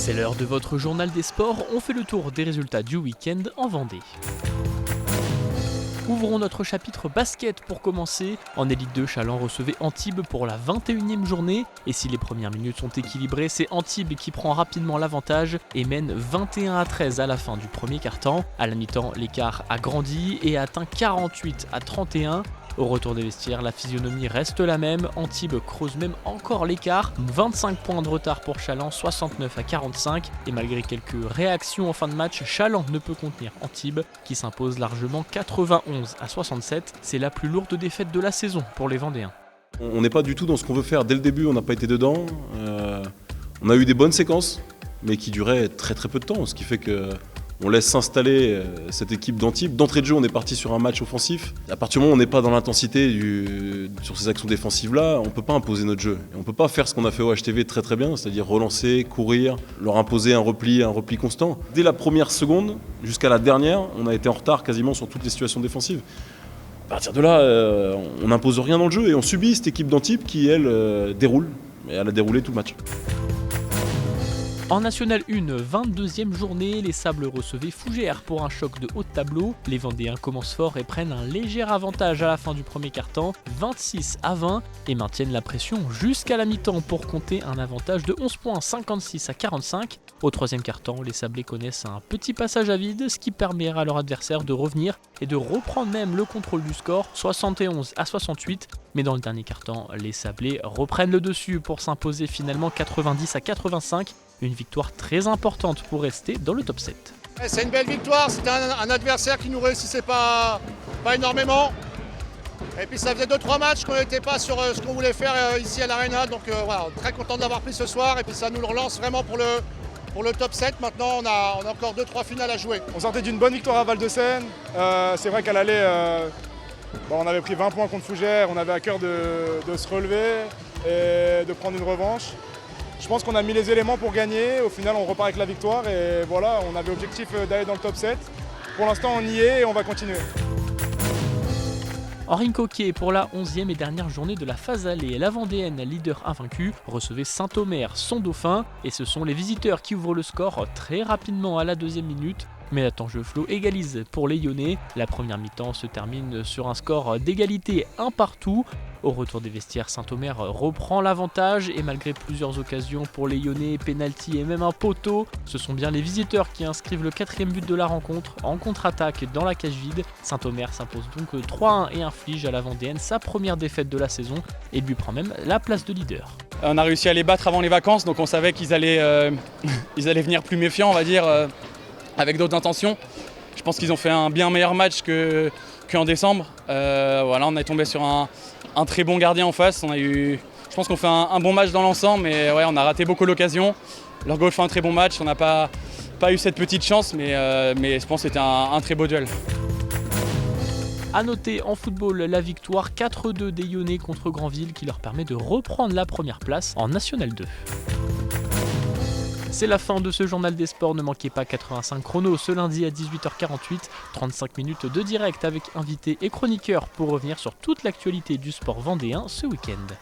C'est l'heure de votre journal des sports, on fait le tour des résultats du week-end en Vendée. Ouvrons notre chapitre basket pour commencer. En Élite 2, Challans recevait Antibes pour la 21e journée. Et si les premières minutes sont équilibrées, c'est Antibes qui prend rapidement l'avantage et mène 21-13 à la fin du premier quart-temps. À la mi-temps, l'écart a grandi et atteint 48-31. Au retour des vestiaires, la physionomie reste la même. Antibes creuse même encore l'écart. 25 points de retard pour Challans, 69-45. Et malgré quelques réactions en fin de match, Challans ne peut contenir Antibes qui s'impose largement 91-67. C'est la plus lourde défaite de la saison pour les Vendéens. On n'est pas du tout dans ce qu'on veut faire. Dès le début, on n'a pas été dedans. On a eu des bonnes séquences, mais qui duraient très très peu de temps. Ce qui fait qu'on laisse s'installer cette équipe d'Antibes. D'entrée de jeu, on est parti sur un match offensif. À partir du moment où on n'est pas dans l'intensité sur ces actions défensives-là, on ne peut pas imposer notre jeu. Et on ne peut pas faire ce qu'on a fait au HTV très très bien, c'est-à-dire relancer, courir, leur imposer un repli constant. Dès la première seconde jusqu'à la dernière, on a été en retard quasiment sur toutes les situations défensives. À partir de là, on n'impose rien dans le jeu et on subit cette équipe d'Antibes qui, elle, déroule. Et elle a déroulé tout le match. En National 1, 22e journée, les Sables recevaient Fougères pour un choc de haut de tableau. Les Vendéens commencent fort et prennent un léger avantage à la fin du premier quart-temps, 26-20, et maintiennent la pression jusqu'à la mi-temps pour compter un avantage de 11 points, 56-45. Au troisième quart-temps, les Sablés connaissent un petit passage à vide, ce qui permet à leur adversaire de revenir et de reprendre même le contrôle du score, 71-68. Mais dans le dernier quart-temps, les Sablés reprennent le dessus pour s'imposer finalement 90-85. Une victoire très importante pour rester dans le top 7. C'est une belle victoire, c'était un adversaire qui nous réussissait pas énormément. Et puis ça faisait 2-3 matchs qu'on n'était pas sur ce qu'on voulait faire ici à l'Arena. Donc voilà, très content de l'avoir pris ce soir. Et puis ça nous relance vraiment pour le top 7. Maintenant on a encore 2-3 finales à jouer. On sortait d'une bonne victoire à Val-de-Seine. C'est vrai qu'à l'aller, on avait pris 20 points contre Fougères. On avait à cœur de se relever et de prendre une revanche. Je pense qu'on a mis les éléments pour gagner. Au final, on repart avec la victoire. Et voilà, on avait l'objectif d'aller dans le top 7. Pour l'instant, on y est et on va continuer. En ring hockey, pour la 11e et dernière journée de la phase allée, la Vendéenne, leader invaincu, recevait Saint-Omer, son dauphin. Et ce sont les visiteurs qui ouvrent le score très rapidement à la 2e minute. Mais la Tangeflo égalise pour les Lyonnais. La première mi-temps se termine sur un score d'égalité 1 partout. Au retour des vestiaires, Saint-Omer reprend l'avantage et malgré plusieurs occasions pour les Lyonnais, pénalty et même un poteau, ce sont bien les visiteurs qui inscrivent le 4e but de la rencontre en contre-attaque dans la cage vide. Saint-Omer s'impose donc 3-1 et inflige à la Vendéenne sa première défaite de la saison et lui prend même la place de leader. On a réussi à les battre avant les vacances, donc on savait qu'ils allaient venir plus méfiants, on va dire, avec d'autres intentions. Je pense qu'ils ont fait un bien meilleur match qu'en décembre. Voilà, on est tombé sur un très bon gardien en face. Je pense qu'on fait un bon match dans l'ensemble, mais ouais, on a raté beaucoup l'occasion. Leur goal fait un très bon match. On n'a pas eu cette petite chance, mais je pense que c'était un très beau duel. A noter en football la victoire 4-2 des Lyonnais contre Granville qui leur permet de reprendre la première place en National 2. C'est la fin de ce journal des sports, ne manquez pas 85 chrono ce lundi à 18h48, 35 minutes de direct avec invités et chroniqueurs pour revenir sur toute l'actualité du sport vendéen ce week-end.